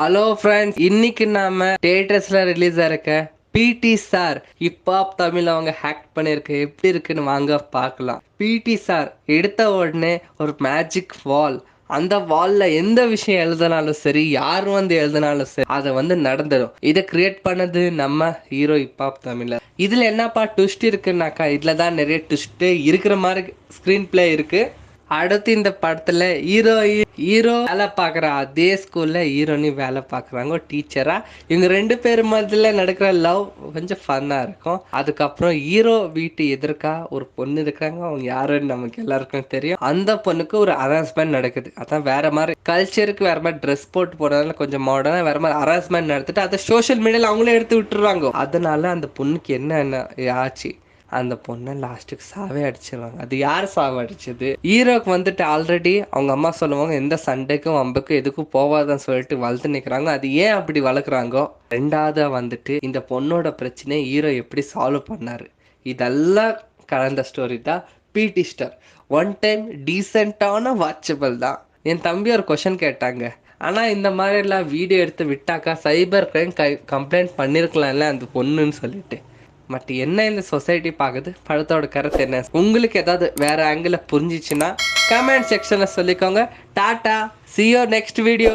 Hello friends, இன்னைக்கு நாம தியேட்டர்ஸ்ல release ஆயிருக்க பிடி சார் ஹிப்ஹாப் தமிழ் அவங்க ஹேக் பண்ணிருக்கு எப்படி இருக்குன்னு வாங்க பார்க்கலாம். பிடி சார் எடுத்த உடனே ஒரு மேஜிக் வால், அந்த வால்ல எந்த விஷயம் எழுதினாலும் சரி, யார் வந்து எழுதினாலும் சரி, அதை வந்து நடந்துடும். இதை கிரியேட் பண்ணது நம்ம ஹீரோ ஹிப்ஹாப் தமிழ். இதுல என்னப்பா ட்விஸ்ட் இருக்குன்னாக்கா, இதுல தான் நிறைய ட்விஸ்ட் இருக்கிற மாதிரி ஸ்கிரீன் பிளே இருக்கு. அடுத்து இந்த படத்துல ஹீரோ வேலை பார்க்குற அதே ஸ்கூல்ல ஹீரோனி வேலை பார்க்குறாங்க டீச்சரா. இவங்க 2 பேர் மத்தியில நடக்கிற லவ் கொஞ்சம் ஃபன்னா இருக்கும். அதுக்கப்புறம் ஹீரோ வீட்டு எதிர்க்கா ஒரு பொண்ணு இருக்காங்க, அவங்க யாருன்னு நமக்கு எல்லாருக்கும் தெரியும். அந்த பொண்ணுக்கு ஒரு ஹராஸ்மெண்ட் நடக்குது. அதான் வேற மாதிரி கல்ச்சருக்கு வேற மாதிரி ட்ரெஸ் போட்டு போறதுனால கொஞ்சம் மாடர்னா வேற மாதிரி ஹராஸ்மெண்ட் நடத்திட்டு அதை சோஷியல் மீடியால அவங்களே எடுத்து விட்டுருவாங்க. அதனால அந்த பொண்ணுக்கு என்ன ஆச்சு, அந்த பொண்ணை லாஸ்ட்டுக்கு சாவே அடிச்சிருவாங்க. அது யார் சாவை அடிச்சது? ஹீரோக்கு வந்துட்டு ஆல்ரெடி அவங்க அம்மா சொல்லுவாங்க, எந்த சண்டைக்கும் வம்புக்கும் எதுக்கும் போவாதான்னு சொல்லிட்டு வளர்த்து நிற்கிறாங்க. அது ஏன் அப்படி வளர்க்குறாங்கோ? ரெண்டாவது வந்துட்டு இந்த பொண்ணோட பிரச்சனையை ஹீரோ எப்படி சால்வ் பண்ணாரு, இதெல்லாம் கலந்த ஸ்டோரி தான் பிடி ஸ்டார். ஒன் டைம் டீசெண்டான வாட்சபிள் தான். என் தம்பி ஒரு கொஷன் கேட்டாங்க, ஆனால் இந்த மாதிரிலாம் வீடியோ எடுத்து விட்டாக்கா சைபர் கிரைம் கம்ப்ளைண்ட் பண்ணியிருக்கலாம்ல அந்த பொண்ணுன்னு சொல்லிட்டு. பட் என்ன இந்த சொசைட்டி பார்க்குது, படத்தோட கருத்து என்ன? உங்களுக்கு ஏதாவது வேற ஆங்கிள் புரிஞ்சிச்சுன்னா கமெண்ட் செக்ஷன்ல சொல்லிக்கோங்க. Tata, see you next video.